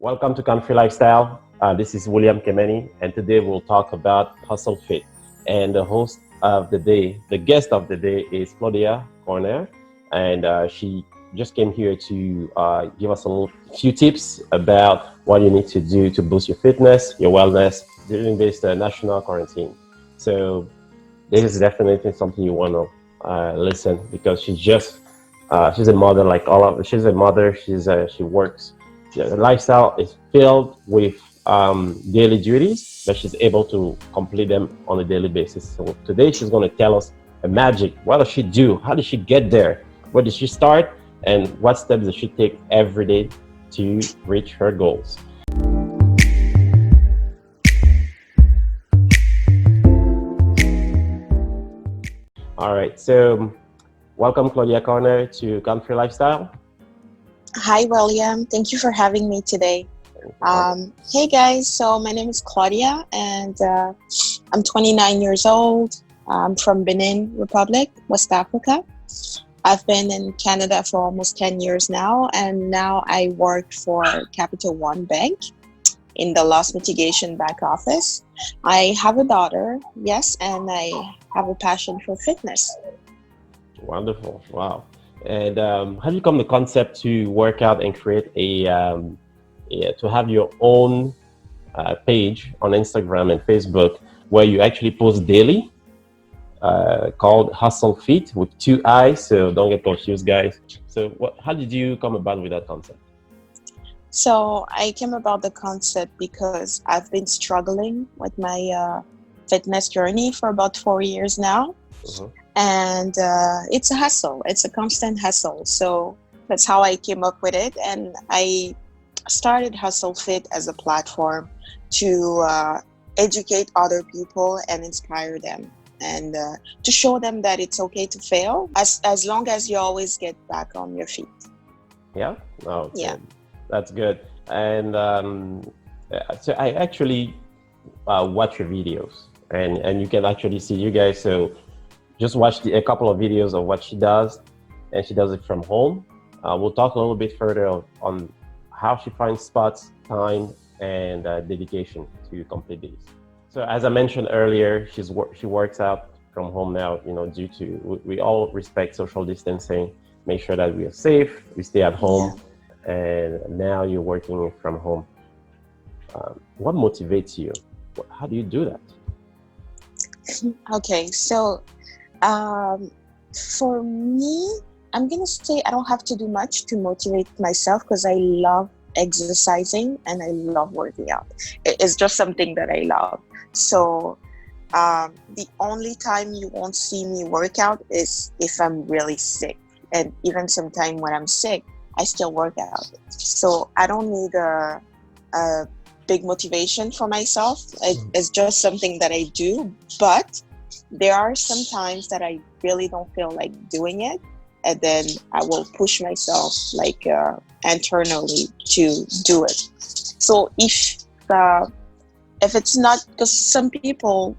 Welcome to CanFree Lifestyle. This is William Kemeni, and today we'll talk about HustleFiit. And the host of the day, the guest of the day is Claudia and she just came here to give us few tips about what you need to do to boost your fitness, your wellness during this national quarantine. So this is definitely something you want to listen, because she's a mother like all of us. She's a mother. She works. The lifestyle is filled with daily duties, but she's able to complete them on a daily basis. So today she's going to tell us a magic. What does she do? How did she get there? Where did she start? And what steps does she take every day to reach her goals? All right. So welcome, Claudia Corner, to CanFree Lifestyle. Hi, William. Thank you for having me today. Hey, guys. So my name is Claudia, and I'm 29 years old. I'm from Benin Republic, West Africa. I've been in Canada for almost 10 years now, and now I work for Capital One Bank in the loss mitigation back office. I have a daughter, yes, and I have a passion for fitness. Wonderful. Wow. And how do you come to the concept to work out and create to have your own page on Instagram and Facebook where you actually post daily, called HustleFiit with 2 I's, so don't get confused, guys. So how did you come about with that concept? So I came about the concept because I've been struggling with my fitness journey for about 4 years now. Mm-hmm. And it's a hustle. It's a constant hustle. So that's how I came up with it. And I started HustleFiit as a platform to educate other people and inspire them, and to show them that it's okay to fail as long as you always get back on your feet. Yeah? Oh, yeah. That's good. And so I actually watch your videos, and you can actually see you guys. So just watch a couple of videos of what she does, and she does it from home. We'll talk a little bit further on how she finds spots, time, and dedication to complete these. So as I mentioned earlier, she works out from home now, due to, we all respect social distancing, make sure that we are safe, we stay at home, and now you're working from home. What motivates you? How do you do that? Okay, so for me, I'm gonna say I don't have to do much to motivate myself, because I love exercising and I love working out. It's just something that I love. So the only time you won't see me work out is if I'm really sick, and even sometimes when I'm sick, I still work out. So I don't need a big motivation for myself. It's just something that I do, but there are some times that I really don't feel like doing it, and then I will push myself internally to do it. So if it's not, because some people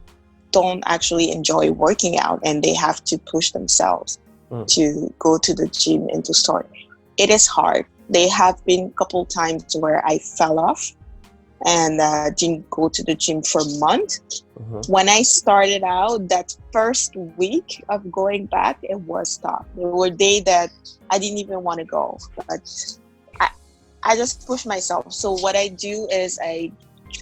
don't actually enjoy working out and they have to push themselves to go to the gym and to start. It is hard. There have been a couple times where I fell off and didn't go to the gym for a month. When I started out, that first week of going back, it was tough. There were days that I didn't even want to go, but I just push myself. So what I do is I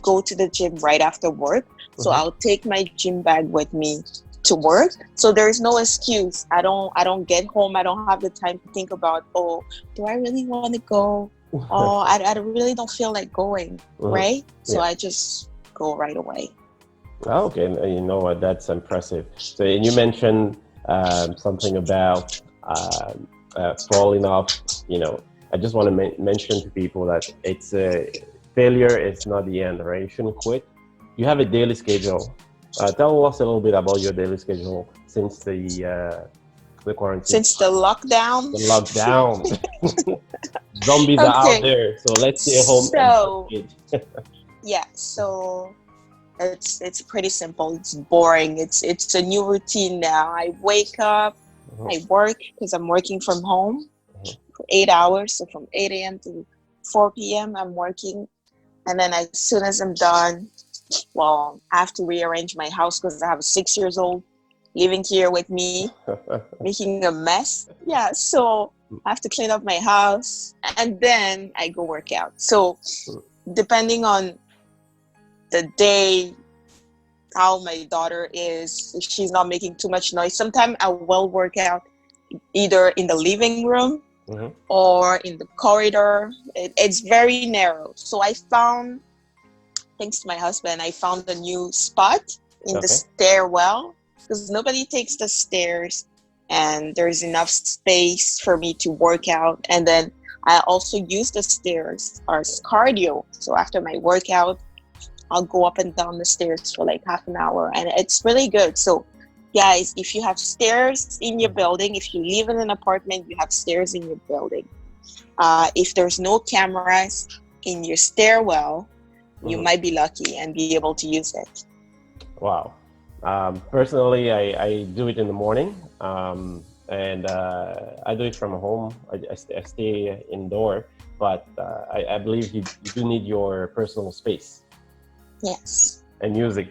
go to the gym right after work. So I'll take my gym bag with me to work. So there is no excuse. I don't get home. I don't have the time to think about, oh, do I really want to go? oh, I really don't feel like going, Mhm. right? So Yeah. I just go right away. Oh, okay, you know what? That's impressive. So, and you mentioned something about falling off. You know, I just want to mention to people that it's failure is not the end, right? You shouldn't quit. You have a daily schedule. Tell us a little bit about your daily schedule since the quarantine, Since the lockdown. the lockdown. Zombies are out Okay, there, so let's stay home and so HustleFiit. yeah, so it's pretty simple. It's boring. It's a new routine now. I wake up, Mhm, I work because I'm working from home mhm. for 8 hours. So from 8 a.m. to 4 p.m. I'm working, and then as soon as I'm done, well, I have to rearrange my house because I have a 6 years old living here with me, making a mess. Yeah, so I have to clean up my house, and then I go work out. So depending on the day, how my daughter is, if she's not making too much noise, sometimes I will work out either in the living room Mhm. or in the corridor. It's very narrow. So I found, thanks to my husband, I found a new spot in the Okay. stairwell because nobody takes the stairs and there's enough space for me to work out. And then I also use the stairs as cardio. So after my workout, I'll go up and down the stairs for like half an hour, and it's really good. So, guys, if you have stairs in your building, if you live in an apartment, you have stairs in your building. If there's no cameras in your stairwell, you Mhm. might be lucky and be able to use it. Wow. Personally, I do it in the morning, and I do it from home. I stay indoor, but I believe you do need your personal space Yes. and music.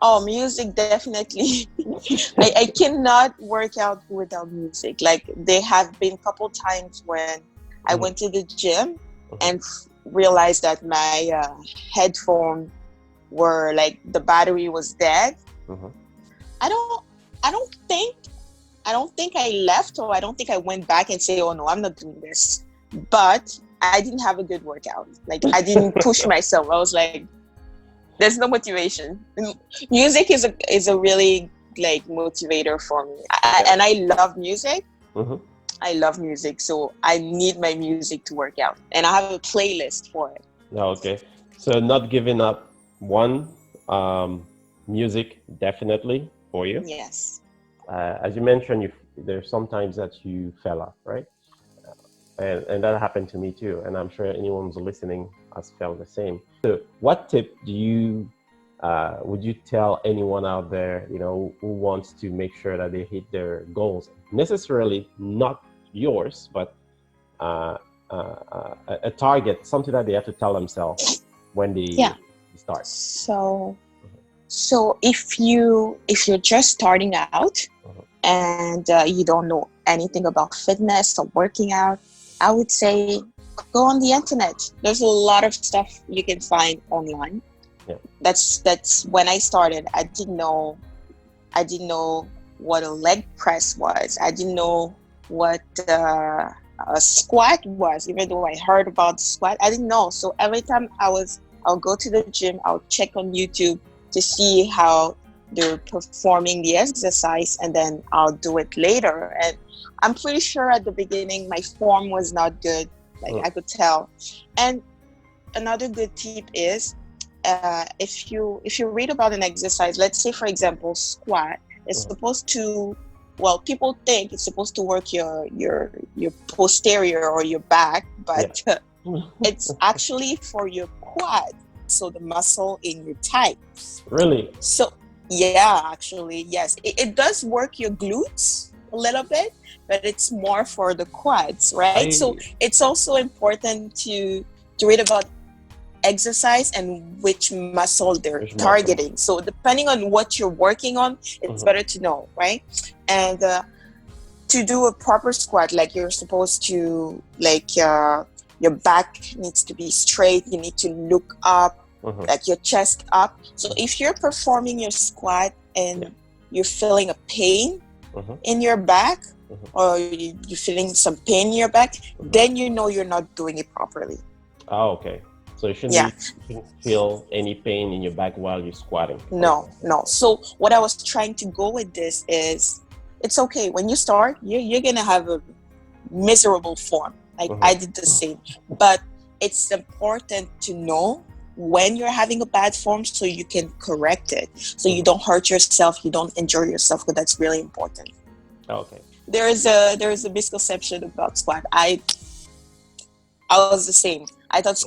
Oh, music definitely. I cannot work out without music. Like there have been a couple times when I Mhm, went to the gym mhm, and realized that my headphone were like the battery was dead. mhm. I don't I don't think I left, or I don't think I went back and say, oh no, I'm not doing this. But I didn't have a good workout. Like I didn't push myself. I was like, there's no motivation. Music is a really like motivator for me. Yeah. And I love music. Mhm. I love music, so I need my music to work out, and I have a playlist for it. No, okay. So not giving up one, music definitely for you. Yes. As you mentioned, there's sometimes that you fell off, right? And that happened to me too. And I'm sure anyone who's listening has felt the same. So, what tip do you would you tell anyone out there, you know, who wants to make sure that they hit their goals? Necessarily not yours, but uh, a target, something that they have to tell themselves when Yeah. they start. So if you're just starting out Mhm, and you don't know anything about fitness or working out, I would say go on the internet. There's a lot of stuff you can find online. yeah. That's when I started. I didn't know what a leg press was. I didn't know what a squat was, even though I heard about the squat. I didn't know. So every time I'll go to the gym, I'll check on YouTube to see how they're performing the exercise, and then I'll do it later. And I'm pretty sure at the beginning my form was not good. Like Mm, I could tell. And another good tip is if you read about an exercise, let's say for example squat, it's mhm, supposed to, well, people think it's supposed to work your posterior or your back, yeah. but it's actually for your quad, so the muscle in your thighs. Really, So yeah, actually yes, it does work your glutes a little bit, but it's more for the quads, right? So I it's also important to read about exercise and which muscle they're wish muscle. targeting. So depending on what you're working on, it's Mhm, better to know, right? And to do a proper squat, like you're supposed to, like your back needs to be straight. You need to look up, mhm, like your chest up. So mhm, if you're performing your squat yeah. and you're feeling a pain Mhm, in your back, or you're feeling some pain in your back, then you know you're not doing it properly. Oh, okay. So Yeah. you shouldn't feel any pain in your back while you're squatting, for No, example. no. So what I was trying to go with this is, it's okay when you start, you're gonna have a miserable form. Like I did the same, but it's important to know when you're having a bad form so you can correct it, so you don't hurt yourself, you don't injure yourself, because that's really important. Okay. There is a misconception about squat. I was the same. I thought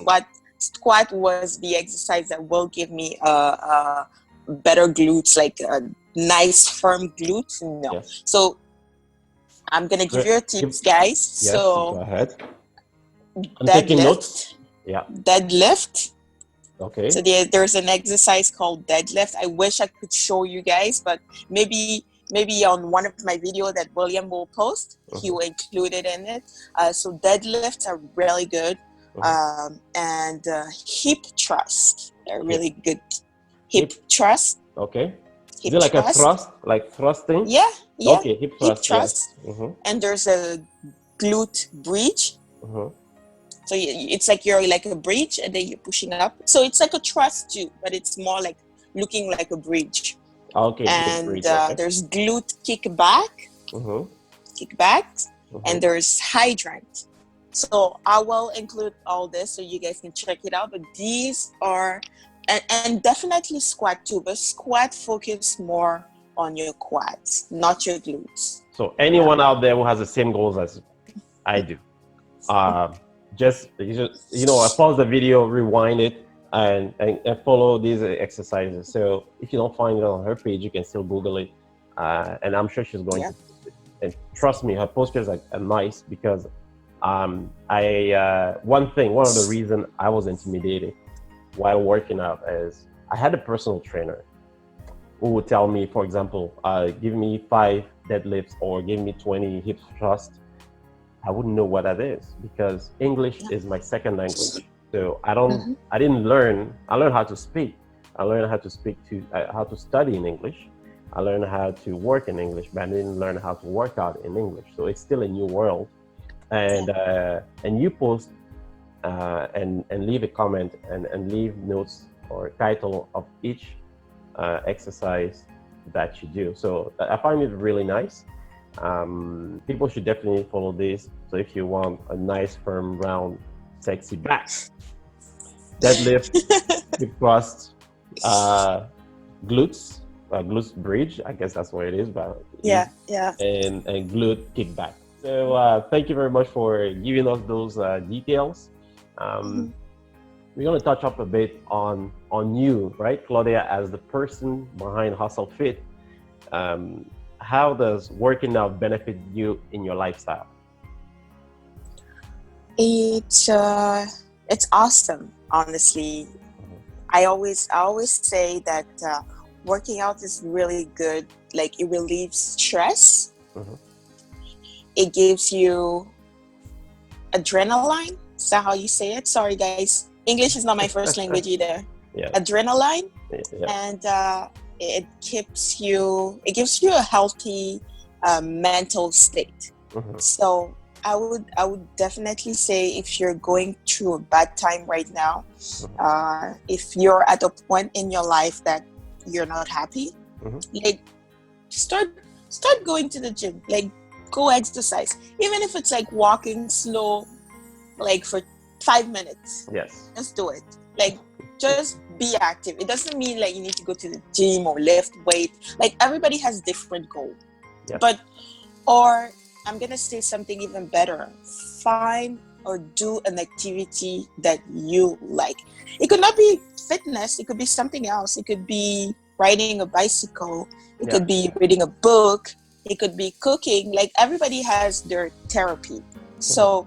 squat was the exercise that will give me better glutes, like a nice firm glutes. No. Yes. So I'm gonna give Great. you a tips, guys. Yes, go So ahead. I'm taking notes. deadlift, Yeah. deadlift. So Okay. there's an exercise called deadlift. I wish I could show you guys, but maybe on one of my videos that William will post, he will include it in it. So deadlifts are really good, and hip thrusts are Hip. really good. Hip Hip. thrust, Okay. Is hip it like a thrust. thrust, like thrusting? Yeah, yeah, Okay, hip hip thrust. Yes. thrust. And there's a glute bridge. So it's like you're like a bridge, and then you're pushing up. So it's like a thrust too, but it's more like looking like a bridge. Okay, glute And bridge. Okay. there's glute kickback, and there's hydrant. So I will include all this so you guys can check it out. But these are, and definitely squat too, but squat focus more on your quads, not your glutes. So anyone out there who has the same goals as I do, just pause the video, rewind it, and follow these exercises. So if you don't find it on her page, you can still Google it, and I'm sure she's going to. And trust me, her posters are nice, because one of the reasons I was intimidated while working out is I had a personal trainer who would tell me, for example, give me 5 deadlifts or give me 20 hip thrusts. I wouldn't know what that is, because English is my second language. So I learned how to speak. I learned how to how to study in English. I learned how to work in English, but I didn't learn how to work out in English. So it's still a new world. And you post and leave a comment and leave notes or title of each exercise that you do. So I find it really nice. People should definitely follow this. So if you want a nice, firm, round, sexy back, deadlift, hip thrust, glutes bridge, I guess that's what it is, but and glute kickback. So thank you very much for giving us those details. We're going to touch up a bit on you, right, Claudia, as the person behind HustleFiit. How does working out benefit you in your lifestyle? It's awesome, honestly. I always say that working out is really good. Like, it relieves stress. It gives you adrenaline. Is that how you say it? Sorry, guys. English is not my first language either. Adrenaline. And it gives you a healthy mental state. So I would definitely say, if you're going through a bad time right now, if you're at a point in your life that you're not happy, like, start going to the gym. Like, go exercise, even if it's like walking slow, like for 5 minutes. Yes, just do it. Like, just be active. It doesn't mean like you need to go to the gym or lift weight. Like, everybody has different goals. But, or I'm gonna say something even better. Find or do an activity that you like. It could not be fitness. It could be something else. It could be riding a bicycle. It could be reading a book. It could be cooking. Like, everybody has their therapy. So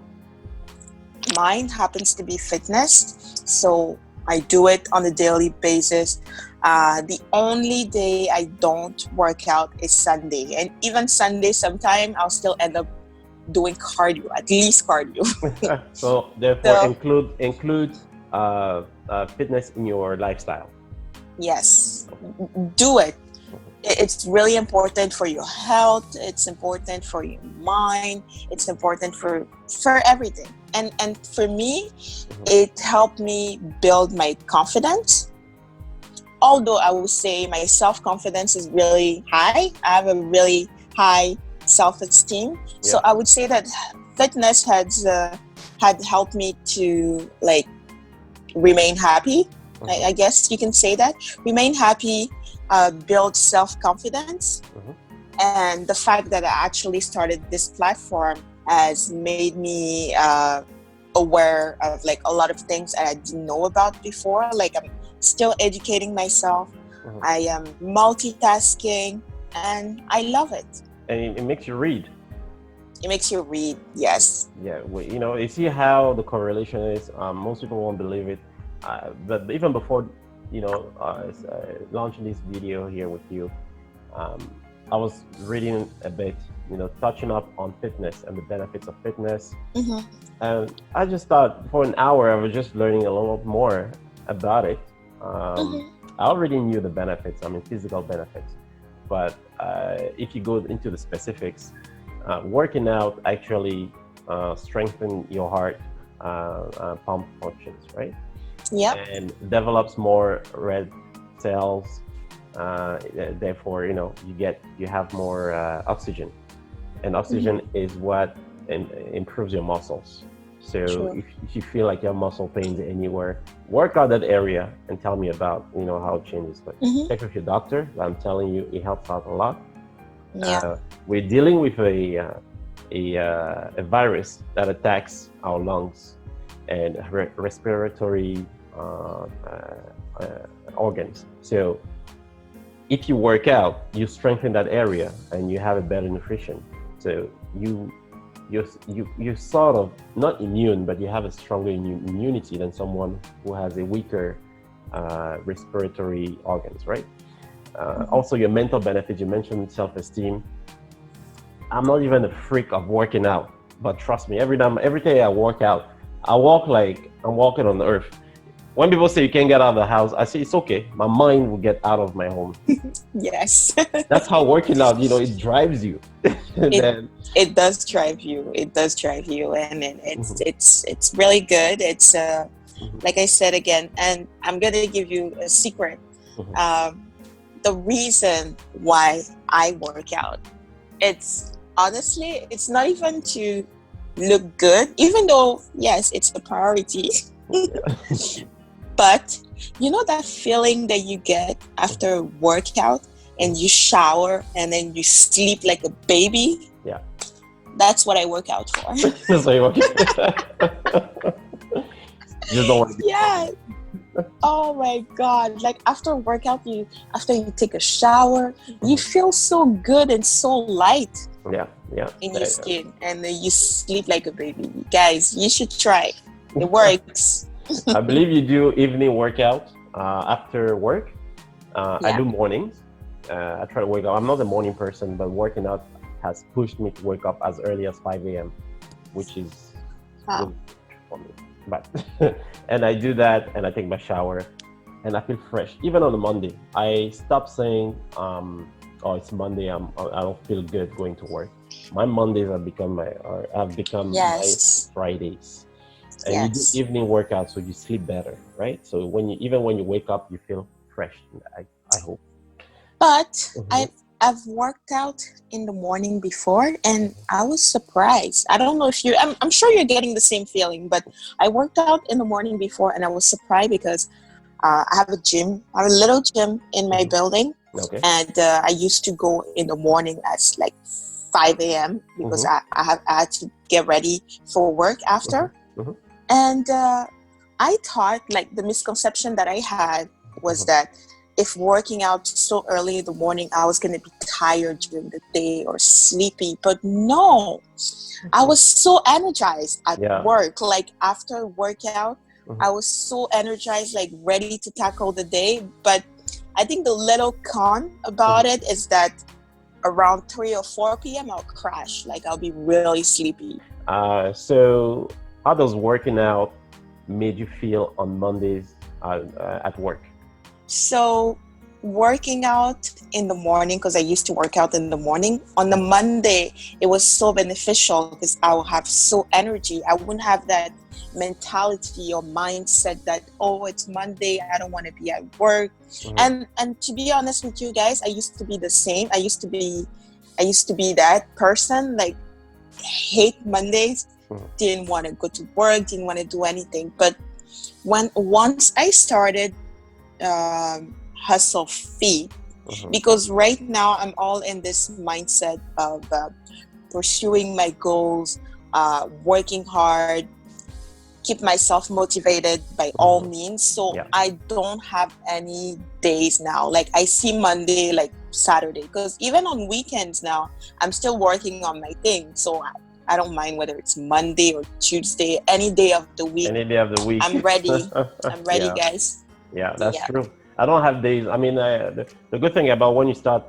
mine happens to be fitness. So I do it on a daily basis. The only day I don't work out is Sunday. And even Sunday, sometime I'll still end up doing cardio, at least cardio. So therefore, include fitness in your lifestyle. Yes, do it. It's really important for your health. It's important for your mind. It's important for everything. And for me, it helped me build my confidence. Although I would say my self-confidence is really high. I have a really high self-esteem. So Yeah. I would say that fitness had helped me to like remain happy. I guess you can say that. Remain happy, build self-confidence. And the fact that I actually started this platform has made me aware of like a lot of things that I didn't know about before. Like I'm still educating myself. I am multitasking and I love it. And it makes you read. It makes you read, yes. Yeah, you know, you see how the correlation is. Most people won't believe it, but even before, you know, launching this video here with you, I was reading a bit, you know, touching up on fitness and the benefits of fitness. And I just thought for an hour I was just learning a little more about it. I already knew the benefits, I mean, physical benefits, but if you go into the specifics, working out actually strengthens your heart pump functions, right? Yep. And develops more red cells. Therefore, you know, you have more oxygen, and oxygen is what improves your muscles. So if you feel like you have muscle pains anywhere, work out that area and tell me about, you know, how it changes. But check with your doctor. I'm telling you, it helps out a lot. We're dealing with a virus that attacks our lungs and respiratory organs. So if you work out, you strengthen that area and you have a better nutrition. So you're sort of not immune, but you have a stronger immunity than someone who has a weaker respiratory organs, right? Also, your mental benefits. You mentioned self-esteem. I'm not even a freak of working out, but trust me, every day I work out, I walk like I'm walking on the earth. When people say you can't get out of the house, I say it's okay. My mind will get out of my home. Yes. That's how working out, you know, it drives you. It does drive you. It does drive you, and it's really good. It's like I said again, and I'm gonna give you a secret. The reason why I work out, it's honestly, it's not even to look good, even though yes, it's a priority. But you know that feeling that you get after a workout and you shower and then you sleep like a baby? Yeah. That's what I work out for. That's what you work out. You just don't want to be Yeah. Oh my God. Like after a workout, after you take a shower, you feel so good and so light. Yeah. In your skin, and then you sleep like a baby. Guys, you should try. It works. I believe you do evening workout after work. I do mornings. I try to wake up. I'm not a morning person, but working out has pushed me to wake up as early as 5 a.m., which is good for me. But and I do that, and I take my shower, and I feel fresh. Even on a Monday, I stop saying, "Oh, it's Monday. I don't feel good going to work." My Mondays have become my Fridays. And you do evening workouts, so you sleep better, right? So when you wake up, you feel fresh. I hope. But I've worked out in the morning before, and I was surprised. I don't know if I'm sure you're getting the same feeling, but I worked out in the morning before, and I was surprised because I have a little gym in my building, and I used to go in the morning at like 5 a.m. because I had to get ready for work after. And I thought, like, the misconception that I had was that if working out so early in the morning, I was going to be tired during the day or sleepy. But no, I was so energized at work. Like after workout, I was so energized, like ready to tackle the day. But I think the little con about it is that around 3 or 4 p.m. I'll crash. Like I'll be really sleepy. So how does working out made you feel on Mondays at work? So working out in the morning, because I used to work out in the morning. On the Monday, it was so beneficial because I would have so energy. I wouldn't have that mentality or mindset that, oh, it's Monday, I don't want to be at work. And to be honest with you guys, I used to be the same. I used to be that person, like, hate Mondays, didn't want to go to work, didn't want to do anything. But once I started HustleFiit, because right now I'm all in this mindset of pursuing my goals, working hard, keep myself motivated by all means. So I don't have any days now. Like, I see Monday like Saturday, because even on weekends now, I'm still working on my thing. So I don't mind whether it's Monday or Tuesday, any day of the week. Any day of the week. I'm ready. I'm ready, guys. Yeah, that's true. I don't have days. I mean, the good thing about when you start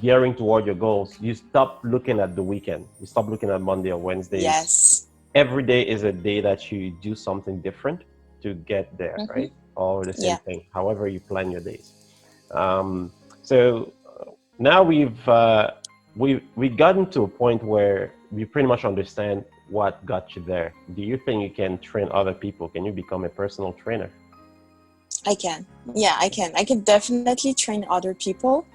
gearing toward your goals, you stop looking at the weekend. You stop looking at Monday or Wednesday. Yes. Every day is a day that you do something different to get there, right? Or the same thing, however you plan your days. So now we've gotten to a point where we pretty much understand what got you there. Do you think you can train other people? Can you become a personal trainer? I can. Yeah, I can. I can definitely train other people.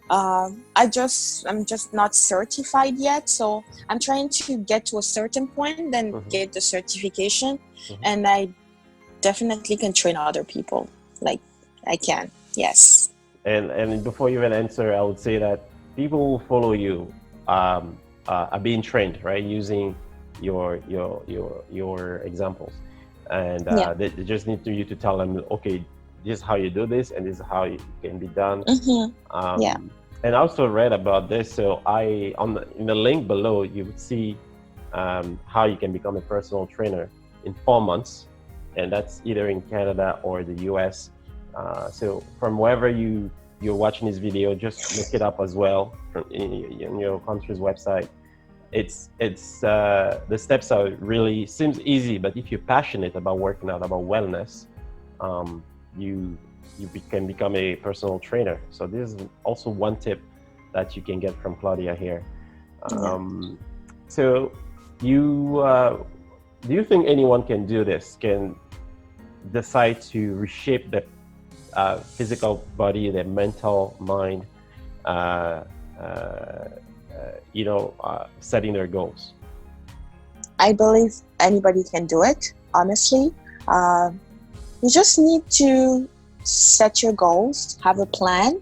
I'm just not certified yet. So I'm trying to get to a certain point, then get the certification. And I definitely can train other people. Like, I can. Yes. And before you even answer, I would say that people who follow you are being trained, right? Using your examples. And they just need you to tell them, okay, this is how you do this, and this is how it can be done. And I also read about this. So in the link below, you would see how you can become a personal trainer in 4 months, and that's either in Canada or the US. So from wherever you're watching this video, just look it up as well in your country's website. It's the steps are really seems easy, but if you're passionate about working out, about wellness, you can become a personal trainer. So this is also one tip that you can get from Claudia here. So do you think anyone can do this? Can decide to reshape the physical body, their mental mind, setting their goals? I believe anybody can do it, honestly. You just need to set your goals, have a plan,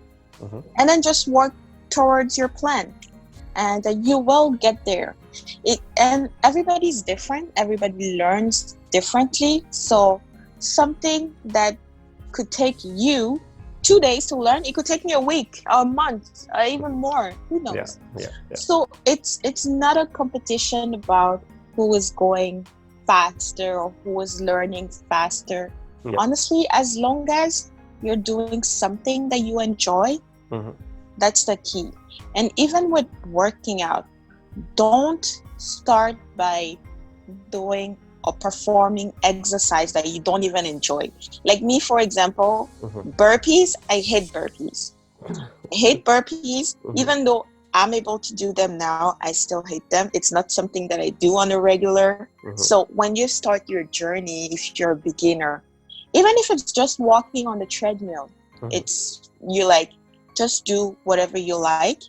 and then just work towards your plan, and you will get there. And everybody's different. Everybody learns differently. So something that could take you 2 days to learn, it could take me a week, a month, even more. Who knows? So it's not a competition about who is going faster or who is learning faster. Honestly, as long as you're doing something that you enjoy, that's the key. And even with working out, don't start by doing or performing exercise that you don't even enjoy. Like me, for example, burpees, I hate burpees. Even though I'm able to do them now, I still hate them. It's not something that I do on a regular. So when you start your journey, if you're a beginner, even if it's just walking on the treadmill, you like, just do whatever you like.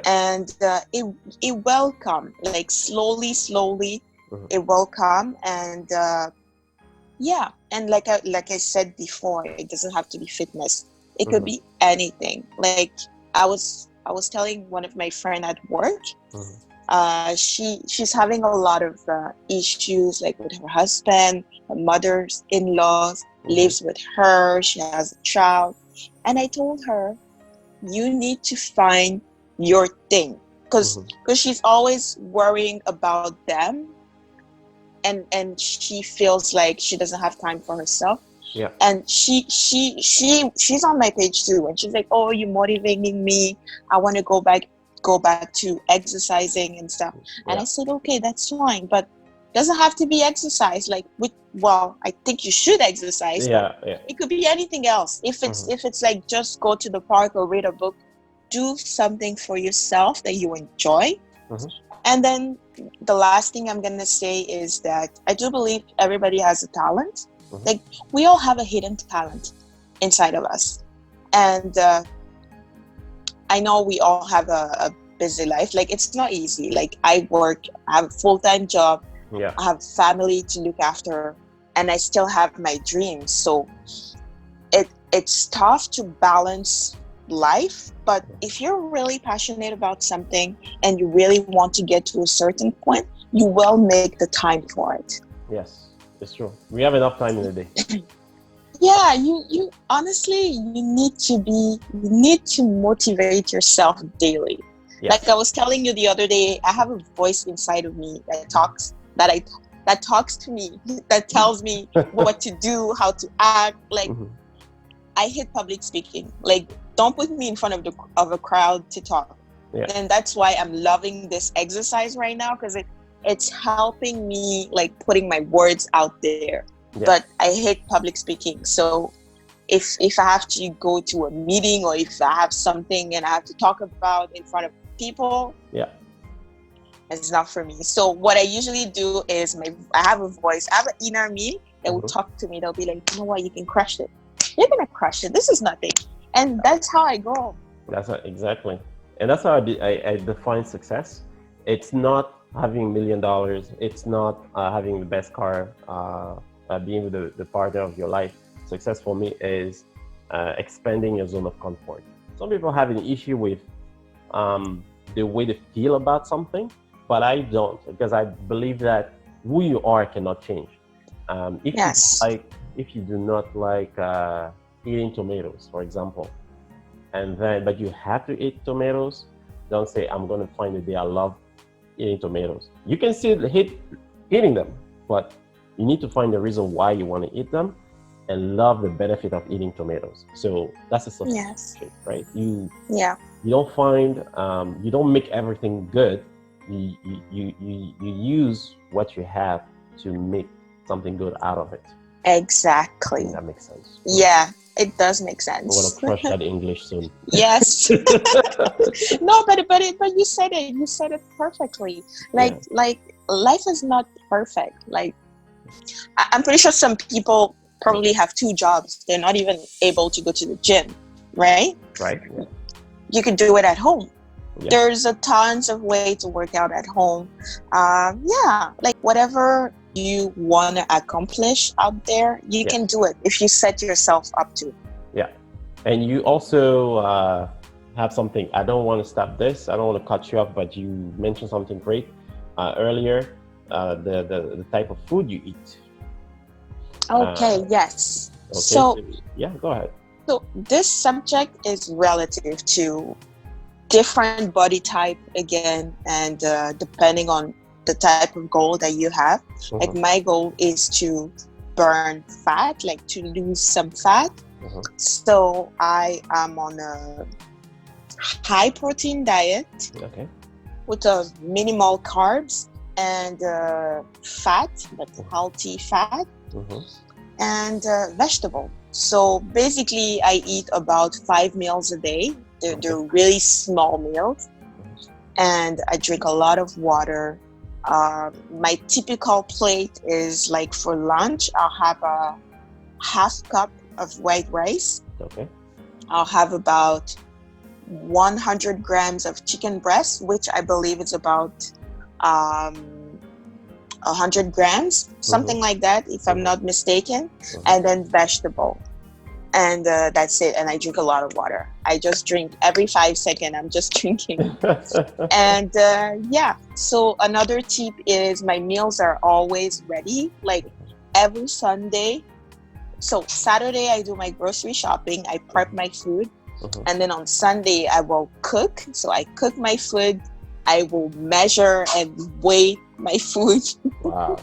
And it will come, like slowly, it will come. And and like I said before, it doesn't have to be fitness. It could be anything. Like I was telling one of my friends at work, she's having a lot of issues, like with her husband. Her mother-in-law lives with her. She has a child. And I told her, you need to find your thing, because she's always worrying about them, and she feels like she doesn't have time for herself. And she's on my page too, and she's like, oh, you're motivating me, I want to go back to exercising and stuff. And I said, okay, that's fine, but Doesn't have to be exercise. Like, well, I think you should exercise, but Yeah. it could be anything else. If it's like just go to the park or read a book, do something for yourself that you enjoy. Mm-hmm. And then the last thing I'm gonna say is that I do believe everybody has a talent. Mm-hmm. Like, we all have a hidden talent inside of us, and I know we all have a busy life. Like, it's not easy. Like, I have a full-time job, Yeah. I have family to look after, and I still have my dreams. So it's tough to balance life. But if you're really passionate about something and you really want to get to a certain point, you will make the time for it. Yes, it's true. We have enough time in the day. Yeah, you honestly, you need to motivate yourself daily. Yes. Like I was telling you the other day, I have a voice inside of me that talks to me, that tells me what to do, how to act. Like, Mm-hmm. I hate public speaking. Like, don't put me in front of a crowd to talk. Yeah. And that's why I'm loving this exercise right now, because it's helping me, like, putting my words out there. Yeah. But I hate public speaking. So if I have to go to a meeting, or if I have something and I have to talk about in front of people, Yeah. it's not for me. So what I usually do is I have a voice. I have an inner me that will talk to me. They'll be like, you know what, you can crush it. You're gonna crush it. This is nothing. And that's how I go. Exactly. And that's how I define success. It's not having $1 million. It's not having the best car, being with the partner of your life. Success for me is expanding your zone of comfort. Some people have an issue with the way they feel about something, but I don't, because I believe that who you are cannot change. Yes. If you do not like eating tomatoes, for example, but you have to eat tomatoes, don't say, I'm going to find a day I love eating tomatoes. You can still hate eating them, but you need to find the reason why you want to eat them and love the benefit of eating tomatoes. So that's a substitute, Yes. right? You don't find, you don't make everything good. You use what you have to make something good out of it. Exactly. That makes sense. Yeah, it does make sense. I'm gonna crush that English soon. Yes. No, but you said it. You said it perfectly. Like life is not perfect. Like, I'm pretty sure some people probably have 2 jobs. They're not even able to go to the gym, right? Right. Yeah. You can do it at home. Yeah. There's a tons of way to work out at home. Like whatever you want to accomplish out there, you can do it if you set yourself up to. Yeah. And you also have something. I don't want to stop this. I don't want to cut you off, but you mentioned something great earlier. The type of food you eat. Okay. Yes. Okay. So yeah, go ahead. So this subject is relative to different body type again, and depending on the type of goal that you have. Like, my goal is to burn fat, like to lose some fat. So I am on a high protein diet with a minimal carbs and fat, but healthy fat, and vegetable. So basically I eat about 5 meals a day. They're really small meals, and I drink a lot of water. My typical plate is, like, for lunch, I'll have a half cup of white rice. I'll have about 100 grams of chicken breast, which I believe is about 100 grams, something like that, if I'm not mistaken, and then vegetable. And that's it. And I drink a lot of water. I just drink every 5 seconds. I'm just drinking. And so another tip is my meals are always ready. Like, every Sunday. So Saturday I do my grocery shopping. I prep my food. And then on Sunday I will cook. So I cook my food. I will measure and weigh my food. Wow.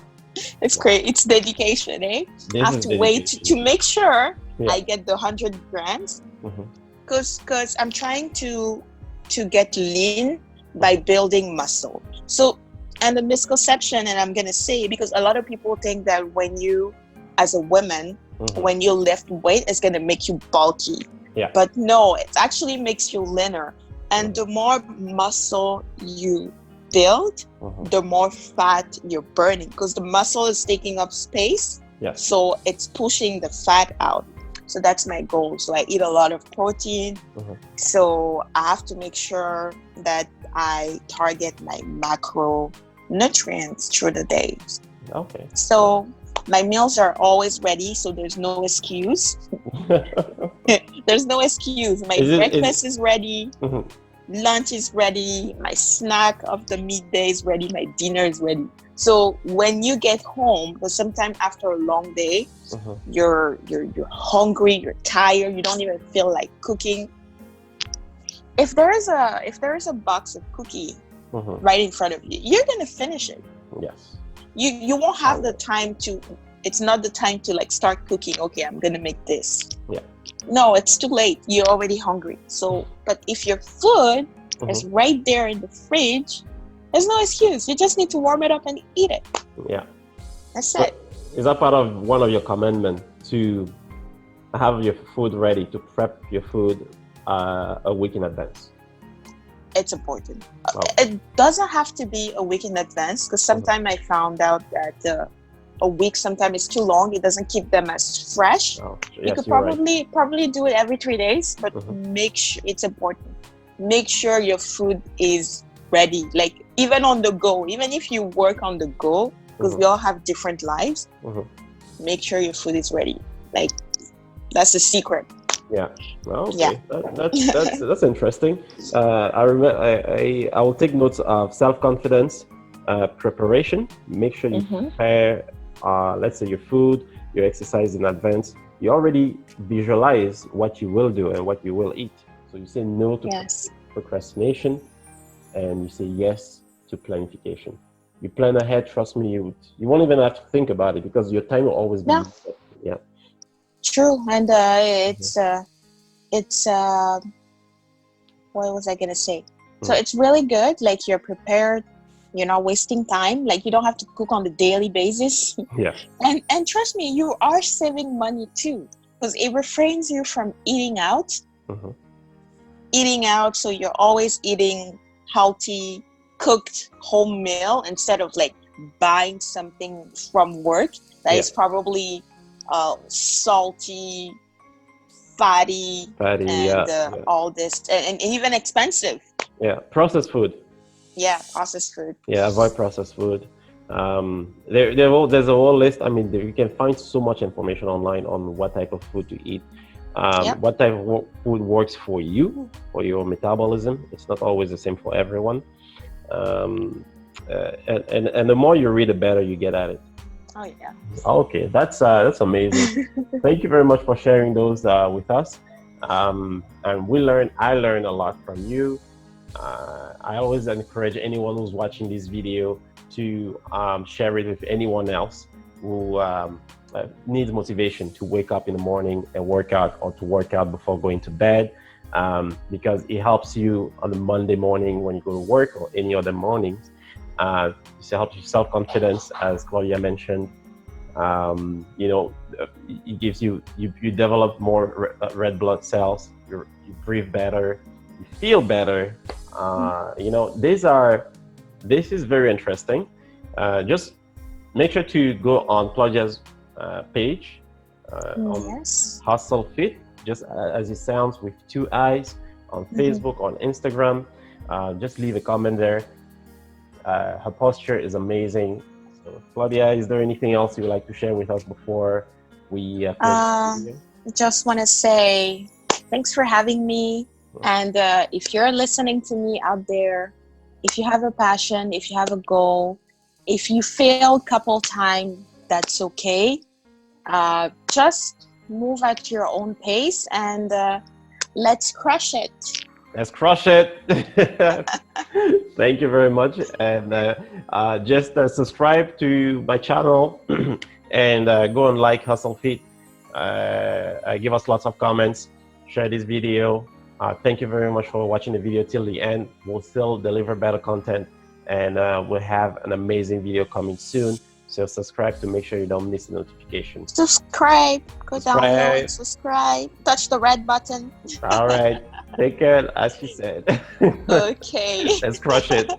It's great. It's dedication, eh? I have to wait to make sure I get the 100 grams, because I'm trying to get lean by building muscle. So, And the misconception, and I'm gonna say, because a lot of people think that when you, as a woman, when you lift weight, it's gonna make you bulky. Yeah. But no, it actually makes you leaner. And the more muscle you build, the more fat you're burning, because the muscle is taking up space. Yes. So it's pushing the fat out. So that's my goal. So I eat a lot of protein. So I have to make sure that I target my macronutrients through the day. Okay. So my meals are always ready, so there's no excuse. There's no excuse. My breakfast is ready. Lunch is ready. My snack of the midday is ready. My dinner is ready. So when you get home, because sometimes after a long day, you're hungry, you're tired, you don't even feel like cooking. If there is a box of cookie right in front of you, you're gonna finish it. Yes. You won't have the time to. It's not the time to like start cooking. Okay, I'm gonna make this. Yeah. No, it's too late. You're already hungry. So, but if your food is right there in the fridge, there's no excuse. You just need to warm it up and eat it. Yeah. That's it. Is that part of one of your commandments to have your food ready, to prep your food a week in advance? It's important. It doesn't have to be a week in advance, because sometimes I found out that a week sometimes is too long. It doesn't keep them as fresh. You could probably do it every 3 days, but make sure it's important. Make sure your food is ready, like even on the go. Even if you work on the go, because we all have different lives, make sure your food is ready. Like that's the secret. Yeah. Well, okay. Yeah. That's interesting. I remember. I will take notes of self-confidence, preparation. Make sure you prepare. Let's say your food, your exercise in advance. You already visualize what you will do and what you will eat. So you say no to procrastination, and you say yes to planification. You plan ahead. Trust me, you won't even have to think about it, because your time will always be. Yeah. True, and it's what was I gonna say? So it's really good. Like you're prepared. You're not wasting time. Like you don't have to cook on the daily basis. Yeah. And trust me, you are saving money too, because it refrains you from eating out. Eating out, so you're always eating healthy, cooked home meal instead of like buying something from work that is probably salty, fatty, and all this, and even expensive. Yeah, processed food. Yeah, processed food. Yeah, avoid processed food. There's a whole list. I mean, you can find so much information online on what type of food to eat. What type of food works for you, for your metabolism. It's not always the same for everyone. And the more you read, the better you get at it. Oh yeah. Okay, that's amazing. Thank you very much for sharing those with us. And I learned a lot from you. I always encourage anyone who's watching this video to share it with anyone else who needs motivation to wake up in the morning and work out, or to work out before going to bed, because it helps you on the Monday morning when you go to work, or any other mornings. It helps your self-confidence, as Claudia mentioned. It gives you develop more red blood cells. You breathe better, you feel better. This is very interesting. Just make sure to go on Claudia's page on HustleFiit, just as it sounds, with 2 eyes, on Facebook, on Instagram. Just leave a comment there. Her posture is amazing. So, Claudia, is there anything else you would like to share with us before we just want to say thanks for having me. And if you're listening to me out there, if you have a passion, if you have a goal, if you failed a couple times, that's okay. Just move at your own pace, and let's crush it. Let's crush it. Thank you very much. And just subscribe to my channel and go and like HustleFiit. Give us lots of comments. Share this video. Thank you very much for watching the video till the end. We'll still deliver better content and we'll have an amazing video coming soon. So subscribe to make sure you don't miss the notification. Subscribe. Go down below Subscribe. and subscribe. Touch the red button. All right. Take care, as she said. Okay. Let's crush it.